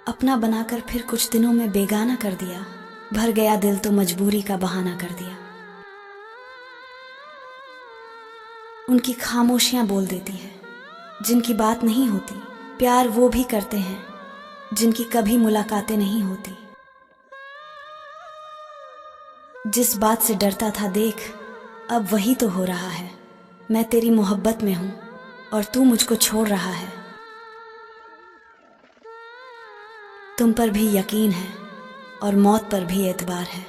अपना बनाकर फिर कुछ दिनों में बेगाना कर दिया। भर गया दिल तो मजबूरी का बहाना कर दिया। उनकी खामोशियां बोल देती है जिनकी बात नहीं होती। प्यार वो भी करते हैं जिनकी कभी मुलाकातें नहीं होती। जिस बात से डरता था देख, अब वही तो हो रहा है। मैं तेरी मोहब्बत में हूं और तू मुझको छोड़ रहा है। तुम पर भी यकीन है और मौत पर भी एतबार है।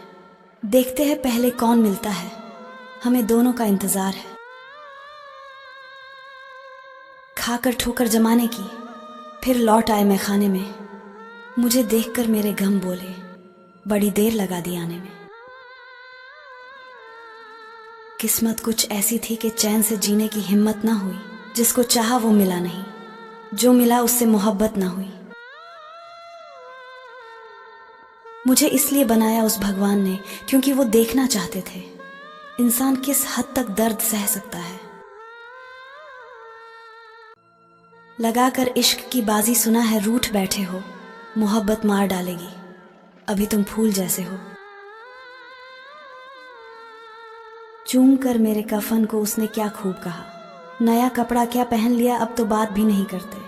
देखते हैं पहले कौन मिलता है, हमें दोनों का इंतजार है। खाकर ठोकर जमाने की फिर लौट आए मैं खाने में। मुझे देखकर मेरे गम बोले, बड़ी देर लगा दी आने में। किस्मत कुछ ऐसी थी कि चैन से जीने की हिम्मत ना हुई। जिसको चाहा वो मिला नहीं, जो मिला उससे मोहब्बत ना हुई। मुझे इसलिए बनाया उस भगवान ने क्योंकि वो देखना चाहते थे इंसान किस हद तक दर्द सह सकता है। लगाकर इश्क की बाजी सुना है रूठ बैठे हो। मोहब्बत मार डालेगी, अभी तुम फूल जैसे हो। चूम कर मेरे कफन को उसने क्या खूब कहा। नया कपड़ा क्या पहन लिया, अब तो बात भी नहीं करते।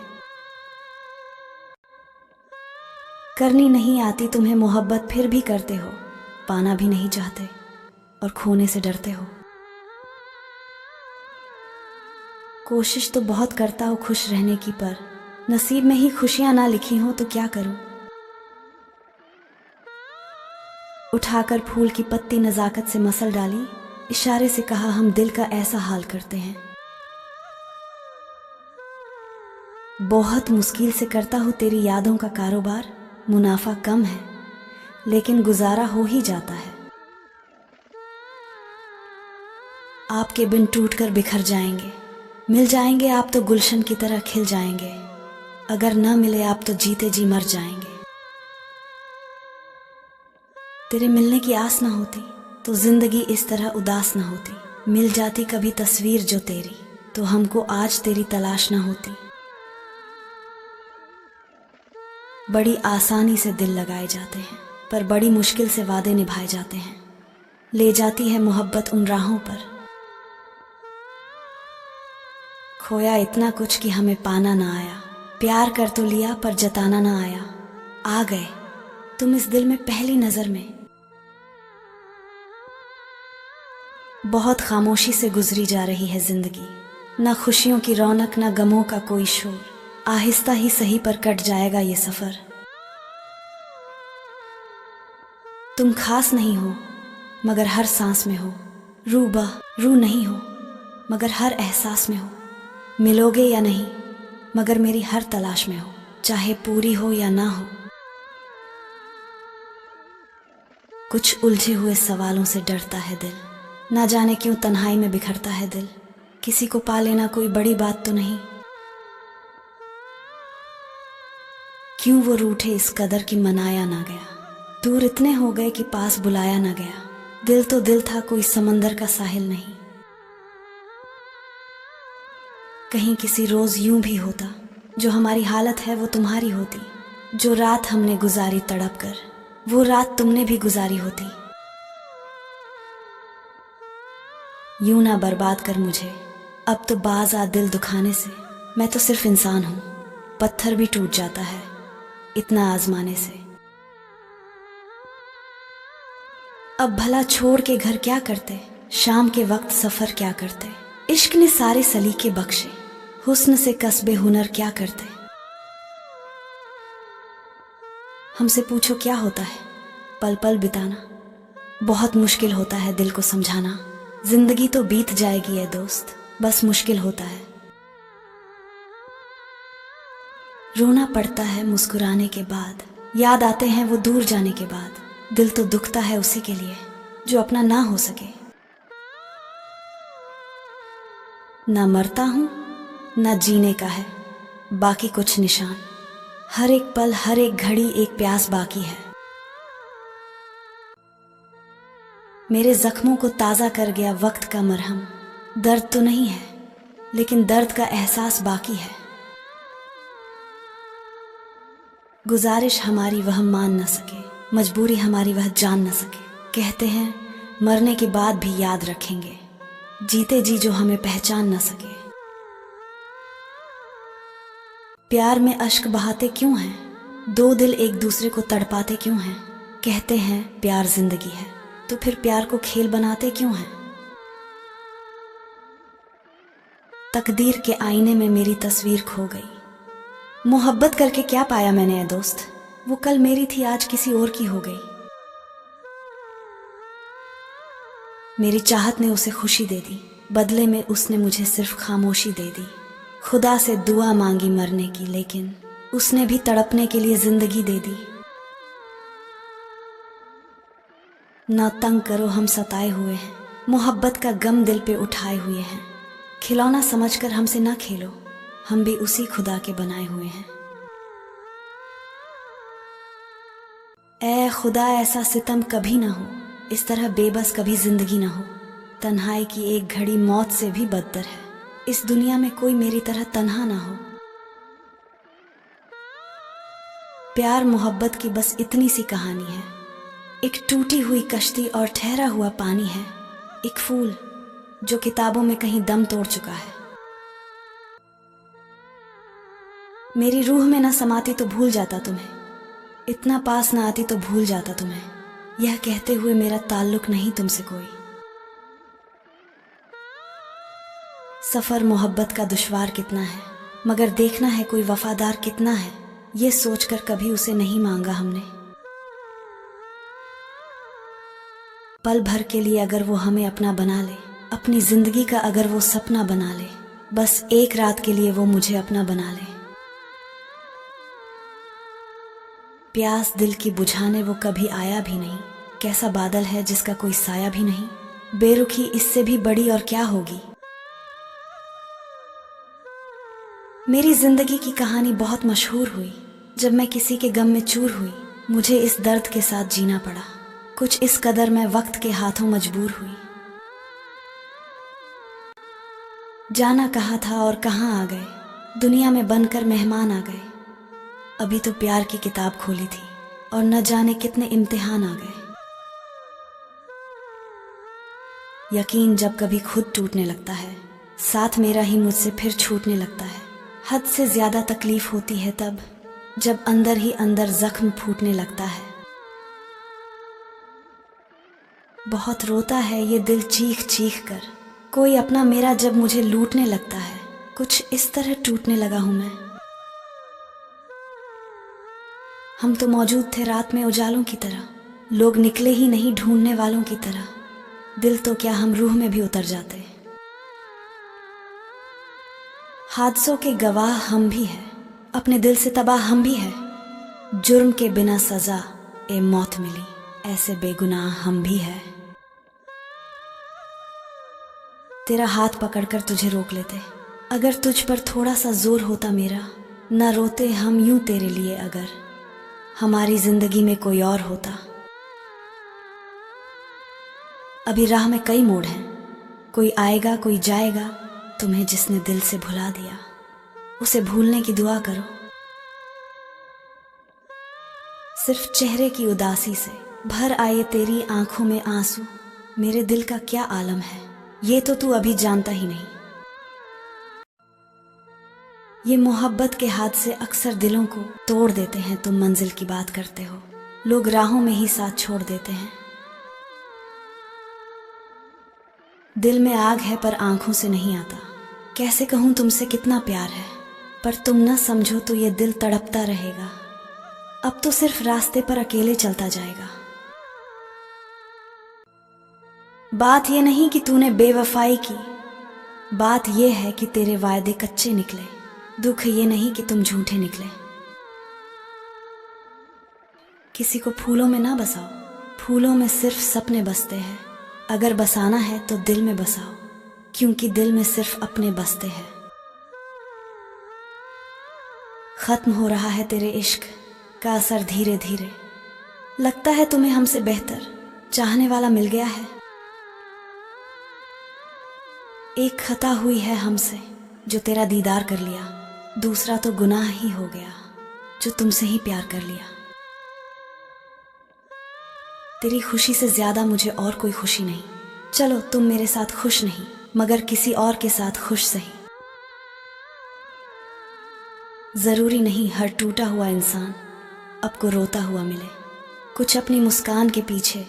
करनी नहीं आती तुम्हें मोहब्बत फिर भी करते हो। पाना भी नहीं चाहते और खोने से डरते हो। कोशिश तो बहुत करता हूँ खुश रहने की, पर नसीब में ही खुशियां ना लिखी हो तो क्या करूं। उठाकर फूल की पत्ती नजाकत से मसल डाली। इशारे से कहा हम दिल का ऐसा हाल करते हैं। बहुत मुश्किल से करता हूँ तेरी यादों का कारोबार। मुनाफा कम है लेकिन गुजारा हो ही जाता है। आपके बिन टूटकर बिखर जाएंगे, मिल जाएंगे आप तो गुलशन की तरह खिल जाएंगे। अगर न मिले आप तो जीते जी मर जाएंगे। तेरे मिलने की आस ना होती तो जिंदगी इस तरह उदास ना होती। मिल जाती कभी तस्वीर जो तेरी, तो हमको आज तेरी तलाश ना होती। बड़ी आसानी से दिल लगाए जाते हैं पर बड़ी मुश्किल से वादे निभाए जाते हैं। ले जाती है मोहब्बत उन राहों पर। खोया इतना कुछ कि हमें पाना ना आया। प्यार कर तो लिया पर जताना ना आया। आ गए तुम इस दिल में पहली नजर में। बहुत खामोशी से गुजरी जा रही है जिंदगी। ना खुशियों की रौनक ना गमों का कोई शोर। आहिस्ता ही सही पर कट जाएगा ये सफर। तुम खास नहीं हो मगर हर सांस में हो। रू नहीं हो मगर हर एहसास में हो। मिलोगे या नहीं मगर मेरी हर तलाश में हो। चाहे पूरी हो या ना हो। कुछ उलझे हुए सवालों से डरता है दिल। ना जाने क्यों तन्हाई में बिखरता है दिल। किसी को पा लेना कोई बड़ी बात तो नहीं। क्यों वो रूठे इस कदर की मनाया ना गया। दूर इतने हो गए कि पास बुलाया ना गया। दिल तो दिल था कोई समंदर का साहिल नहीं। कहीं किसी रोज यूं भी होता, जो हमारी हालत है वो तुम्हारी होती। जो रात हमने गुजारी तड़प कर, वो रात तुमने भी गुजारी होती। यूं ना बर्बाद कर मुझे, अब तो बाज आ दिल दुखाने से। मैं तो सिर्फ इंसान हूं, पत्थर भी टूट जाता है इतना आजमाने से। अब भला छोड़ के घर क्या करते, शाम के वक्त सफर क्या करते। इश्क ने सारे सलीके बख्शे, हुस्न से कस्बे हुनर क्या करते। हमसे पूछो क्या होता है पल पल बिताना। बहुत मुश्किल होता है दिल को समझाना। जिंदगी तो बीत जाएगी है दोस्त, बस मुश्किल होता है। रोना पड़ता है मुस्कुराने के बाद, याद आते हैं वो दूर जाने के बाद। दिल तो दुखता है उसी के लिए जो अपना ना हो सके। ना मरता हूं ना जीने का है बाकी कुछ निशान। हर एक पल हर एक घड़ी एक प्यास बाकी है। मेरे जख्मों को ताजा कर गया वक्त का मरहम। दर्द तो नहीं है लेकिन दर्द का एहसास बाकी है। गुजारिश हमारी वह मान न सके, मजबूरी हमारी वह जान न सके। कहते हैं मरने के बाद भी याद रखेंगे, जीते जी जो हमें पहचान न सके। प्यार में अश्क बहाते क्यों हैं, दो दिल एक दूसरे को तड़पाते क्यों हैं। कहते हैं प्यार जिंदगी है, तो फिर प्यार को खेल बनाते क्यों हैं। तकदीर के आईने में मेरी तस्वीर खो गई। मोहब्बत करके क्या पाया मैंने ए दोस्त, वो कल मेरी थी आज किसी और की हो गई। मेरी चाहत ने उसे खुशी दे दी, बदले में उसने मुझे सिर्फ खामोशी दे दी। खुदा से दुआ मांगी मरने की, लेकिन उसने भी तड़पने के लिए जिंदगी दे दी। ना तंग करो हम सताए हुए हैं, मोहब्बत का गम दिल पे उठाए हुए हैं। खिलौना समझकर हमसे ना खेलो, हम भी उसी खुदा के बनाए हुए हैं। ऐ खुदा ऐसा सितम कभी ना हो, इस तरह बेबस कभी जिंदगी ना हो। तन्हाई की एक घड़ी मौत से भी बदतर है, इस दुनिया में कोई मेरी तरह तन्हा ना हो। प्यार मोहब्बत की बस इतनी सी कहानी है, एक टूटी हुई कश्ती और ठहरा हुआ पानी है। एक फूल जो किताबों में कहीं दम तोड़ चुका है। मेरी रूह में ना समाती तो भूल जाता तुम्हें, इतना पास ना आती तो भूल जाता तुम्हें। यह कहते हुए मेरा ताल्लुक नहीं तुमसे कोई। सफर मोहब्बत का दुश्वार कितना है, मगर देखना है कोई वफादार कितना है। ये सोचकर कभी उसे नहीं मांगा हमने। पल भर के लिए अगर वो हमें अपना बना ले, अपनी जिंदगी का अगर वो सपना बना ले, बस एक रात के लिए वो मुझे अपना बना ले। प्यास दिल की बुझाने वो कभी आया भी नहीं, कैसा बादल है जिसका कोई साया भी नहीं। बेरुखी इससे भी बड़ी और क्या होगी। मेरी जिंदगी की कहानी बहुत मशहूर हुई, जब मैं किसी के गम में चूर हुई। मुझे इस दर्द के साथ जीना पड़ा, कुछ इस कदर मैं वक्त के हाथों मजबूर हुई। जाना कहाँ था और कहाँ आ गए, दुनिया में बनकर मेहमान आ गए। अभी तो प्यार की किताब खोली थी और न जाने कितने इम्तिहान आ गए। यकीन जब कभी खुद टूटने लगता है, साथ मेरा ही मुझसे फिर छूटने लगता है। हद से ज्यादा तकलीफ होती है तब, जब अंदर ही अंदर जख्म फूटने लगता है। बहुत रोता है ये दिल चीख चीख कर, कोई अपना मेरा जब मुझे लूटने लगता है। कुछ इस तरह टूटने लगा हूं मैं। हम तो मौजूद थे रात में उजालों की तरह, लोग निकले ही नहीं ढूंढने वालों की तरह। दिल तो क्या हम रूह में भी उतर जाते। हादसों के गवाह हम भी हैं, अपने दिल से तबाह हम भी हैं। जुर्म के बिना सजा ए मौत मिली, ऐसे बेगुनाह हम भी हैं। तेरा हाथ पकड़कर तुझे रोक लेते, अगर तुझ पर थोड़ा सा जोर होता मेरा। न रोते हम यूं तेरे लिए, अगर हमारी जिंदगी में कोई और होता। अभी राह में कई मोड़ हैं, कोई आएगा कोई जाएगा। तुम्हें जिसने दिल से भुला दिया, उसे भूलने की दुआ करो। सिर्फ चेहरे की उदासी से भर आए तेरी आंखों में आंसू। मेरे दिल का क्या आलम है, ये तो तू अभी जानता ही नहीं। ये मोहब्बत के हाथ से अक्सर दिलों को तोड़ देते हैं। तुम मंजिल की बात करते हो, लोग राहों में ही साथ छोड़ देते हैं। दिल में आग है पर आंखों से नहीं आता। कैसे कहूं तुमसे कितना प्यार है, पर तुम न समझो तो ये दिल तड़पता रहेगा। अब तो सिर्फ रास्ते पर अकेले चलता जाएगा। बात ये नहीं कि तूने बेवफाई की, बात ये है कि तेरे वायदे कच्चे निकले। दुख ये नहीं कि तुम झूठे निकले। किसी को फूलों में ना बसाओ, फूलों में सिर्फ सपने बसते हैं। अगर बसाना है तो दिल में बसाओ, क्योंकि दिल में सिर्फ अपने बसते हैं। खत्म हो रहा है तेरे इश्क का असर धीरे धीरे। लगता है तुम्हें हमसे बेहतर चाहने वाला मिल गया है। एक खता हुई है हमसे जो तेरा दीदार कर लिया, दूसरा तो गुनाह ही हो गया। जो तुमसे ही प्यार कर लिया। तेरी खुशी से ज्यादा मुझे और कोई खुशी नहीं। चलो तुम मेरे साथ खुश नहीं, मगर किसी और के साथ खुश सही। जरूरी नहीं हर टूटा हुआ इंसान अब को रोता हुआ मिले। कुछ अपनी मुस्कान के पीछे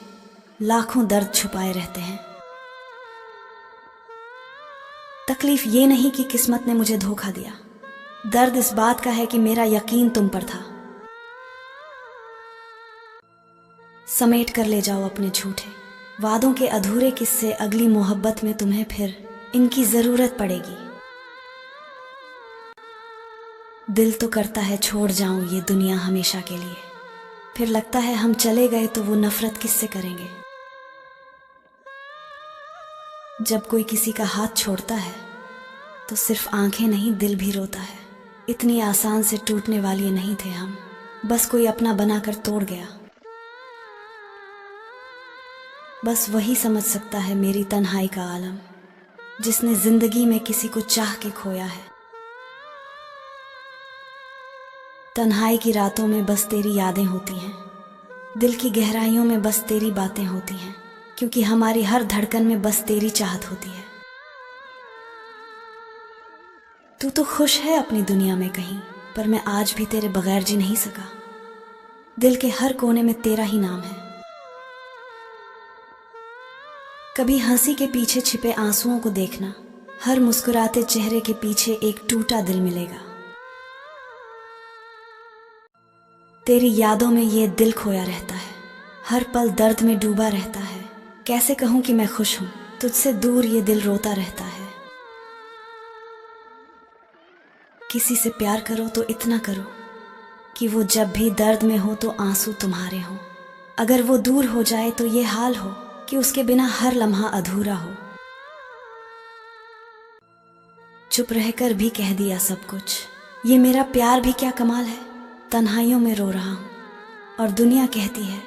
लाखों दर्द छुपाए रहते हैं। तकलीफ ये नहीं कि किस्मत ने मुझे धोखा दिया, दर्द इस बात का है कि मेरा यकीन तुम पर था। समेट कर ले जाओ अपने झूठे वादों के अधूरे किस्से, अगली मोहब्बत में तुम्हें फिर इनकी जरूरत पड़ेगी। दिल तो करता है छोड़ जाऊं ये दुनिया हमेशा के लिए, फिर लगता है हम चले गए तो वो नफरत किससे करेंगे। जब कोई किसी का हाथ छोड़ता है तो सिर्फ आंखें नहीं दिल भी रोता है। इतनी आसान से टूटने वाले नहीं थे हम, बस कोई अपना बनाकर तोड़ गया। बस वही समझ सकता है मेरी तन्हाई का आलम, जिसने जिंदगी में किसी को चाह के खोया है। तन्हाई की रातों में बस तेरी यादें होती हैं, दिल की गहराइयों में बस तेरी बातें होती हैं, क्योंकि हमारी हर धड़कन में बस तेरी चाहत होती है। तू तो खुश है अपनी दुनिया में कहीं, पर मैं आज भी तेरे बगैर जी नहीं सका। दिल के हर कोने में तेरा ही नाम है। कभी हंसी के पीछे छिपे आंसुओं को देखना, हर मुस्कुराते चेहरे के पीछे एक टूटा दिल मिलेगा। तेरी यादों में ये दिल खोया रहता है, हर पल दर्द में डूबा रहता है। कैसे कहूं कि मैं खुश हूं, तुझसे दूर ये दिल रोता रहता है। किसी से प्यार करो तो इतना करो कि वो जब भी दर्द में हो तो आंसू तुम्हारे हों। अगर वो दूर हो जाए तो ये हाल हो कि उसके बिना हर लम्हा अधूरा हो। चुप रहकर भी कह दिया सब कुछ, ये मेरा प्यार भी क्या कमाल है। तन्हाइयों में रो रहा हूं और दुनिया कहती है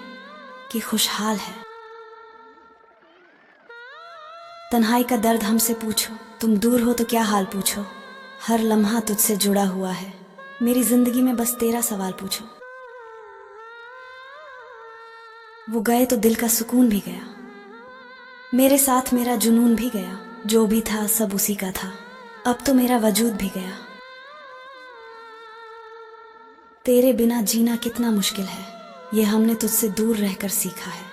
कि खुशहाल है। तन्हाई का दर्द हमसे पूछो, तुम दूर हो तो क्या हाल पूछो। हर लम्हा तुझसे जुड़ा हुआ है, मेरी जिंदगी में बस तेरा सवाल पूछो। वो गए तो दिल का सुकून भी गया, मेरे साथ मेरा जुनून भी गया। जो भी था सब उसी का था, अब तो मेरा वजूद भी गया। तेरे बिना जीना कितना मुश्किल है, ये हमने तुझसे दूर रहकर सीखा है।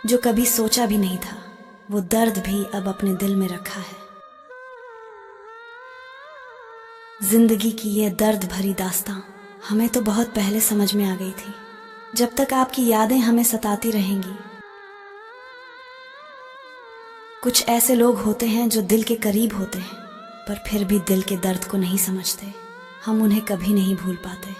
जो कभी सोचा भी नहीं था वो दर्द भी अब अपने दिल में रखा है। जिंदगी की ये दर्द भरी दास्तां हमें तो बहुत पहले समझ में आ गई थी। जब तक आपकी यादें हमें सताती रहेंगी। कुछ ऐसे लोग होते हैं जो दिल के करीब होते हैं, पर फिर भी दिल के दर्द को नहीं समझते। हम उन्हें कभी नहीं भूल पाते।